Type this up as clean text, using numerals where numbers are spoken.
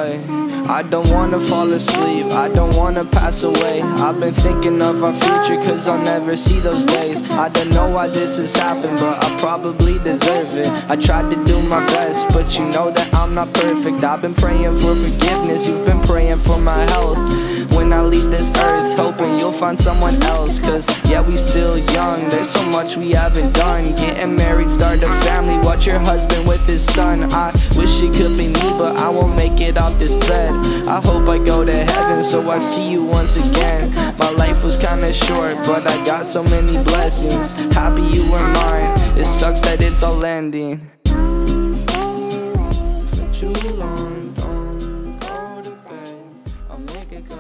I don't wanna fall asleep, I don't wanna pass away. I've been thinking of our future, cause I'll never see those days. I don't know why this has happened, but I probably deserve it. I tried to do my best, but you know that I'm not perfect. I've been praying for forgiveness, you've been praying for my health. When I leave this earth, hoping you'll find someone else. Cause yeah, we still young, there's so much we haven't done. Getting married, start a family, watch your husband with his son. I wish it could be me, but I won't make it off this bed. I hope I go to heaven, so I see you once again. My life was kinda short, but I got so many blessings. Happy you were mine, it sucks that it's all ending.